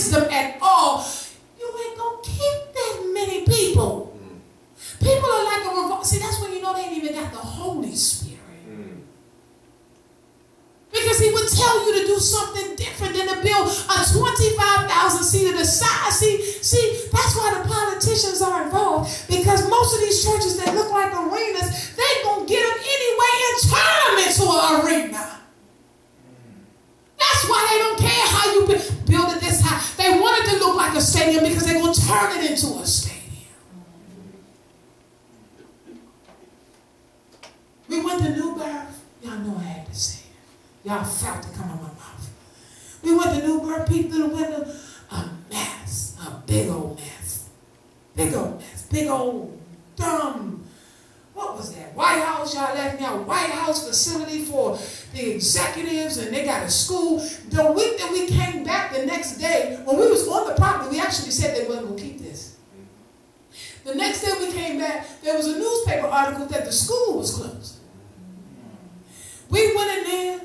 wisdom at all, you ain't going to keep that many people. People are like a revolt. See, that's when you know they ain't even got the Holy Spirit. Because he would tell you to do something different than to build a 25,000 seat at a size. See, that's why the politicians are involved. Because most of these churches that look like arenas, they going to get them anyway and turn them into an arena. That's why they don't care how you build it this high. They want it to look like a stadium because they're going to turn it into a stadium. We went to New Birth. Y'all know I had to say it. Y'all felt it come out my mouth. We went to New Birth, peeked through the window. A mess. A big old mess. Big old mess. Big old dumb. What was that? White House. Y'all left me out. White House facility for the executives, and they got a school. The week that we came back the next day, when we was on the property, we actually said they wasn't going to keep this. The next day we came back, there was a newspaper article that the school was closed. We went in there,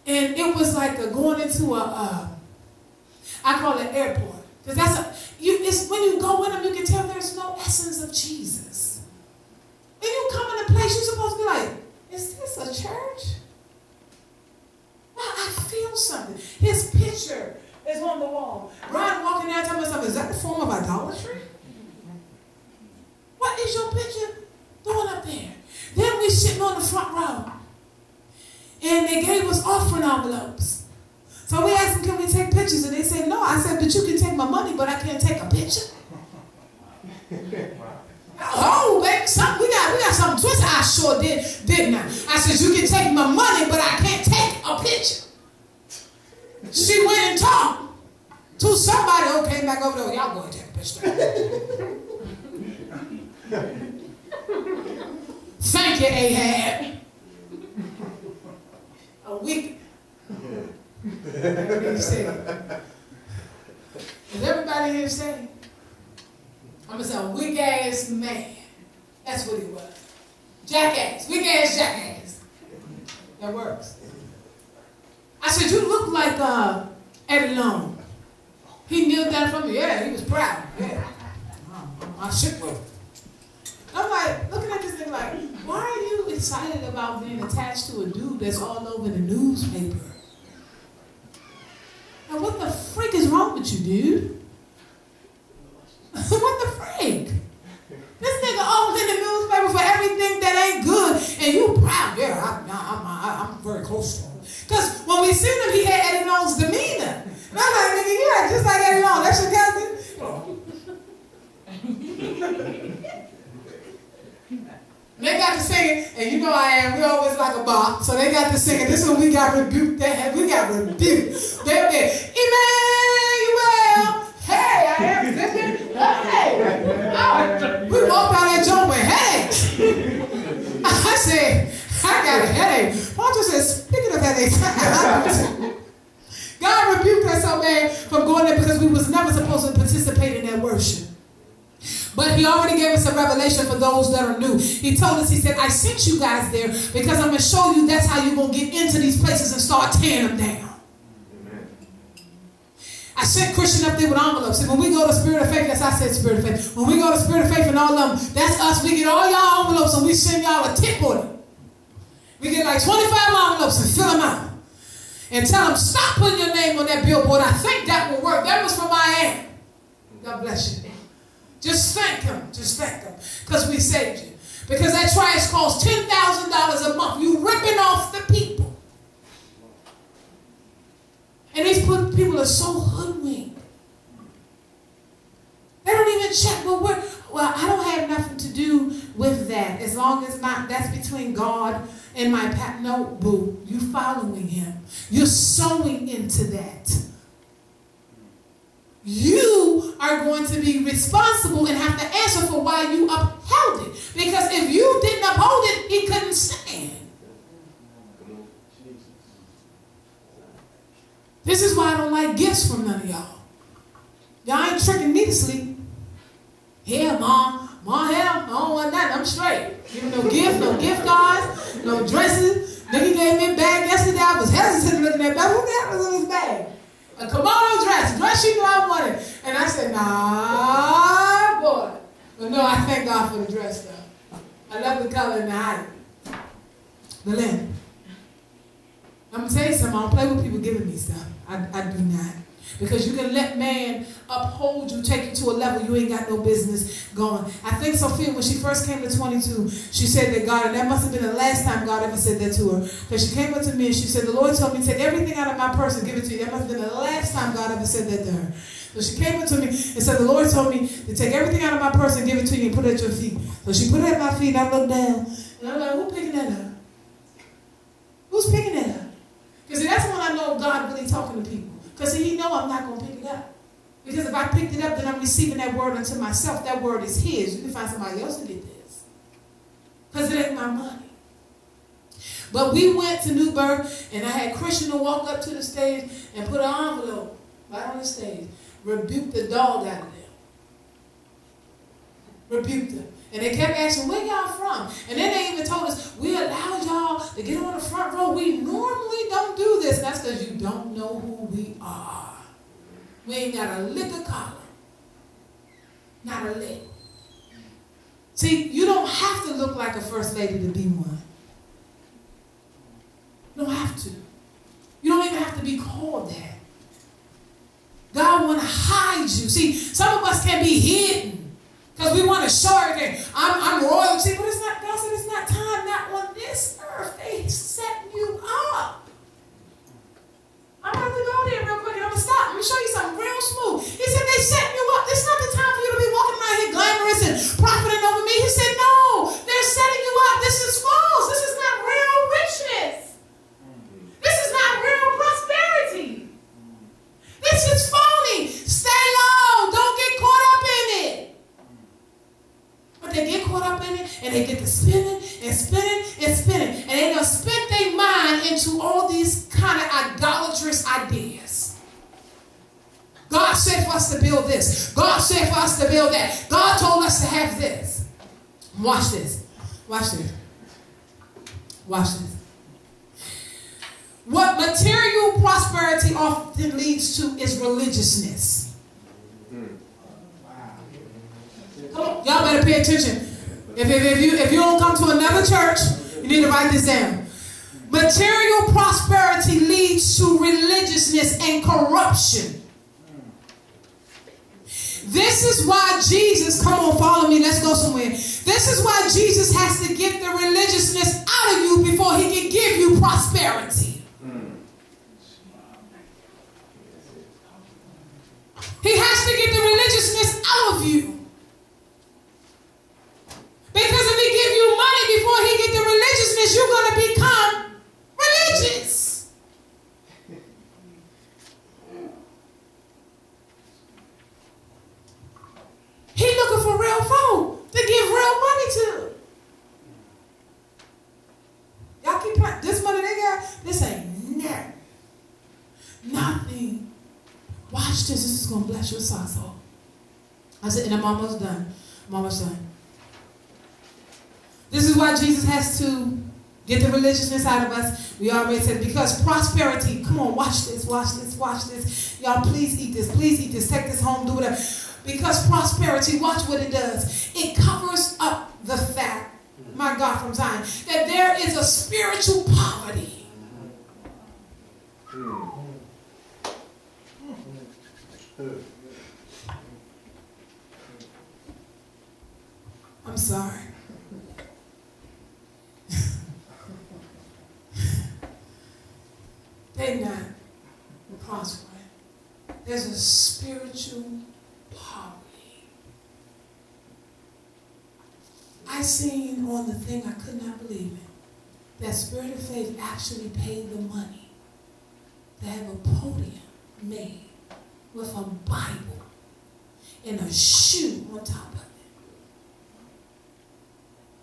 and it was like going into I call it airport. Because it's when you go in them, you can tell there's no essence of Jesus. When you come in a place, you're supposed to be like, is this a church? Well, I feel something. His picture is on the wall. Ron walking down telling me something, is that a form of idolatry? What is your picture doing up there? Then we sitting on the front row. And they gave us offering envelopes. So we asked them, can we take pictures? And they said, no. I said, but you can take my money, but I can't take a picture. Oh, baby, we got something twisted. I sure didn't I? I said, you can take my money, but I can't take a picture. She went and talked to somebody who came back over there. Y'all go and take a picture. Thank you, Ahab. A week. Is everybody here saying? I'm going to say a weak ass man. That's what he was. Jackass. Weak ass jackass. That works. I said, you look like Eddie Long. He kneeled down from me. Yeah, he was proud. Yeah. My shit worked. I'm like, looking at this thing like, why are you excited about being attached to a dude that's all over the newspaper? And what the freak is wrong with you, dude? What the freak? This nigga all in the newspaper for everything that ain't good, and you proud. Yeah, I'm very close to him. Because when we seen him, he had Eddie Long's demeanor. And I'm like, nigga, you act just like Eddie Long. That's your cousin? They got to singing, and you know I am, we always like a bop, so they got to singing. This one we got rebuked, we got rebuked. They were Emmanuel, hey, I am singing, hey. Oh, we walked out that joint with headaches. I said, I got a headache. Paul said, speaking of headaches, God rebuked us so bad from going there because we was never supposed to participate in that worship. But he already gave us a revelation for those that are new. He told us, he said, I sent you guys there because I'm going to show you that's how you're going to get into these places and start tearing them down. Amen. I sent Christian up there with envelopes. And when we go to Spirit of Faith, that's I said Spirit of Faith. When we go to Spirit of Faith and all of them, that's us. We get all y'all envelopes and we send y'all a tip on it. We get like 25 envelopes and fill them out. And tell them, stop putting your name on that billboard. I think that will work. That was from Miami. God bless you. Just thank him. Just thank him. Because we saved you. Because that trash costs $10,000 a month. You ripping off the people. And these people are so hoodwinked. They don't even check. Well, I don't have nothing to do with that. As long as that's between God and my no, boo. You following him. You're sowing into that. You are going to be responsible and have to answer for why you upheld it. Because if you didn't uphold it, he couldn't stand. This is why I don't like gifts from none of y'all. Y'all ain't tricking me to sleep. Yeah, Mom, hell, I don't want that. I'm straight. Give me no gift, no gift cards, no dresses. Nigga gave me a bag yesterday. I was hesitant looking at that. What the hell was in his bag? A A kimono dress. Dress she knew I wanted. And I said, nah, boy. But no, I thank God for the dress, though. I love the color and the height. The linen. I'm going to tell you something. I don't play with people giving me stuff. I do not. Because you can let man uphold you, take you to a level you ain't got no business going. I think Sophia, when she first came to 22, she said that God, and that must have been the last time God ever said that to her. Because she came up to me and she said, the Lord told me to take everything out of my purse and give it to you. That must have been the last time God ever said that to her. So she came up to me and said, the Lord told me to take everything out of my purse and give it to you and put it at your feet. So she put it at my feet and I looked down. And I'm like, who's picking that up? Who's picking that up? Because that's when I know God really talking to people. Because he know I'm not going to pick it up. Because if I picked it up, then I'm receiving that word unto myself. That word is his. You can find somebody else to get this. Because it ain't my money. But we went to Newburgh, and I had Christian to walk up to the stage and put an envelope right on the stage. Rebuked the dog out of them. Rebuked them. And they kept asking, where y'all from? And then they even told us, we allowed y'all to get on the front row. We normally don't do this. And that's because you don't know who we are. We ain't got a lick of collar. Not a lick. See, you don't have to look like a first lady to be one. You don't have to. You don't even have to be called that. God want to hide you. See, some of us can be hidden. Because we want to show everything. I'm royalty, but it's not, God said it's not time, not on this earth. They set you up. I'm going to go there real quick and I'm going to stop. Let me show you something real smooth. He said they set you up. It's not the time for you to be walking around here glamorous and profiting over me. He said, no, they're setting you up. This is false. This is not real richness. This is not real prosperity. This is phony. Stay low. Don't get caught up in it. But they get caught up in it, and they get to spinning and spinning and spinning. And they done spent their mind into all these kind of idolatrous ideas. God said for us to build this. God said for us to build that. God told us to have this. Watch this. Watch this. Watch this. What material prosperity often leads to is religiousness. Come on, y'all better pay attention. If you don't come to another church, you need to write this down. Material prosperity leads to religiousness and corruption. This is why Jesus, come on, follow me, let's go somewhere. This is why Jesus has to get the religiousness out of you before he can give you prosperity. He has to get the religiousness out of you. Because if he give you money before he get the religiousness, you're going to become religious. He looking for real folk to give real money to. Y'all keep playing. This money they got, this ain't nothing. Watch this. This is going to bless your socks off. I said, and I'm almost done. I'm almost done. This is why Jesus has to get the religiousness out of us. We already said, because prosperity, come on, watch this, watch this, watch this. Y'all, please eat this, take this home, do whatever. Because prosperity, watch what it does. It covers up the fact, my God, from Zion, that there is a spiritual poverty. I'm sorry. They're not prospering. There's a spiritual poverty. I seen on the thing, I could not believe it, that Spirit of Faith actually paid the money to have a podium made with a Bible and a shoe on top of it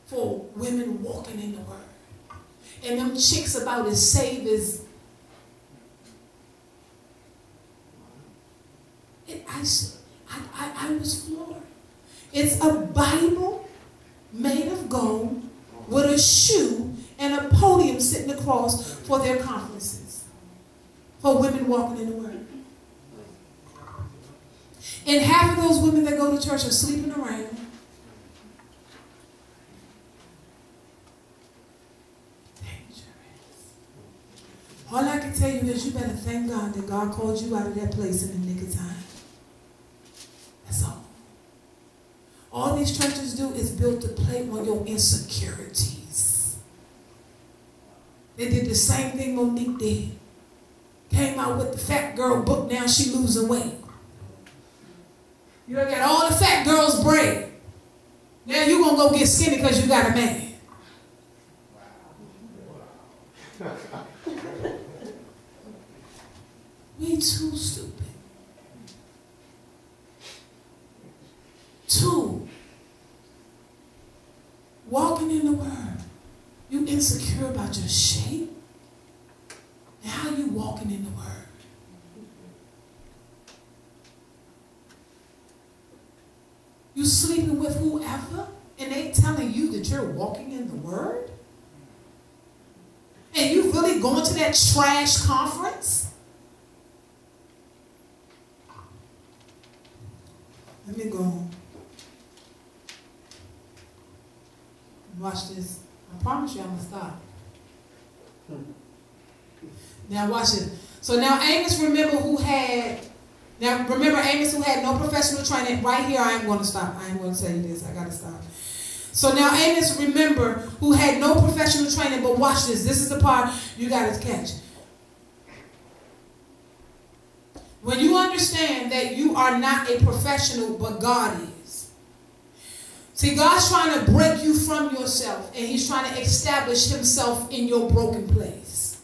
for women walking in the Word. And them chicks about as saved as I was floored. It's a Bible made of gold with a shoe and a podium sitting across for their conferences. For women walking in the Word. And half of those women that go to church are sleeping around. All I can tell you is you better thank God that God called you out of that place in the nick of time. That's all. All these churches do is build to play on your insecurities. They did the same thing Monique did. Came out with the fat girl book, now she losing weight. You done got all the fat girls braid. Now you gonna go get skinny because you got a man. We too stupid. Two, walking in the Word. You insecure about your shape? Now how you walking in the Word? You sleeping with whoever and they telling you that you're walking in the Word? And you really going to that trash conference? Let me go on. Watch this. I promise you I'm going to stop. Now watch it. So now Amos, remember who had no professional training. Right here I am going to stop. I ain't going to tell you this. I got to stop. So now Amos, remember, who had no professional training, but watch this. This is the part you got to catch. When you understand that you are not a professional, but God is. See, God's trying to break you from yourself, and he's trying to establish himself in your broken place.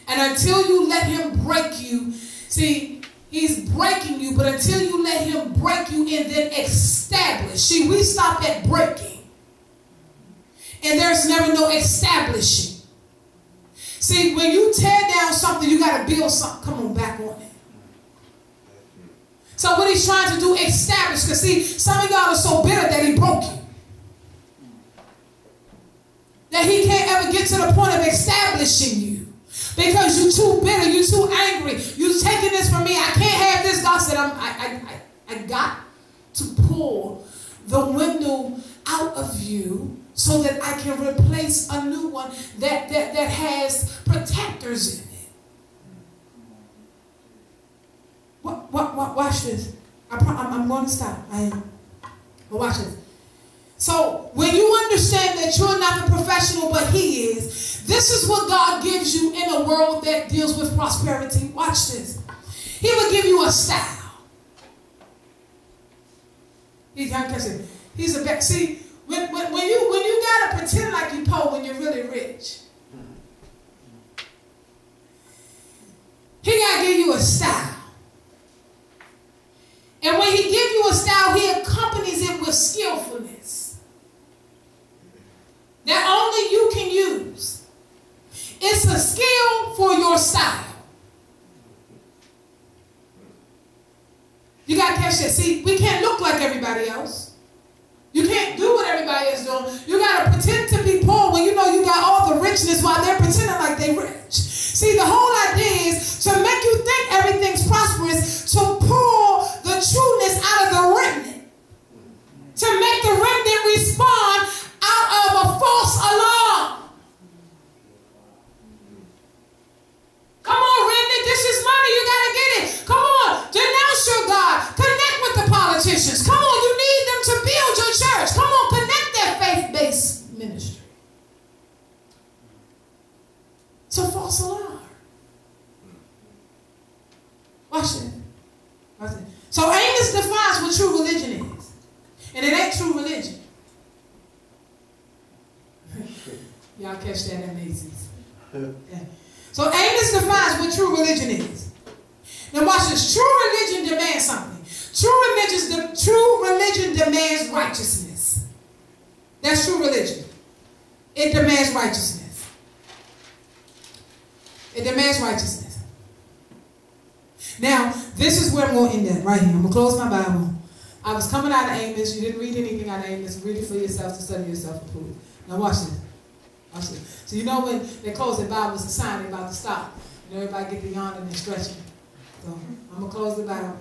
And until you let him break you, see, he's breaking you, but until you let him break you and then establish. See, we stop at breaking. And there's never no establishing. See, when you tear down something, you got to build something. Come on, back on it. So what he's trying to do, establish. Because see, some of y'all are so bitter that he broke you. That he can't ever get to the point of establishing you. Because you're too bitter, you're too angry. You're taking this from me. I can't have this. God said, I got to pull the window out of you so that I can replace a new one that has protectors in it. Watch this. I'm going to stop. I am. But watch this. So when you understand that you're not the professional, but he is, this is what God gives you in a world that deals with prosperity. Watch this. He will give you a style. He's a back. See, when you gotta pretend like you poor when you're really rich, he gotta give you a style. And when he gives you a style, he accompanies it with skillfulness that only you can use. It's a skill for your style. You got to catch that. See, we can't look like everybody else. You can't do what everybody else doing. You got to pretend to be poor when you know you got all the richness while they're pretending like they're rich. See, the whole idea is to make you think everything's prosperous, to pull the trueness out of the remnant, to make the remnant respond out of a false alarm. Come on, remnant, this is money, you got to get it. Come on, denounce your God. Connect with the politicians. Come on, you need them to build your church. Come on, connect that faith-based ministry. It's a false alarm. Watch it. Watch it. So Amos defines what true religion is. And it ain't true religion. Y'all catch that at Macy's. Yeah. So Amos defines what true religion is. Now watch this. True religion demands something. True religion demands righteousness. That's true religion. It demands righteousness. It demands righteousness. Now, this is where I'm going to end at, right here. I'm going to close my Bible. I was coming out of Amos. You didn't read anything out of Amos. Read it for yourself to study yourself and prove it. Now watch this. Watch this. So you know when they close their Bible, it's a sign they're about to stop. And everybody get the yawning and stretching. So I'm going to close the Bible.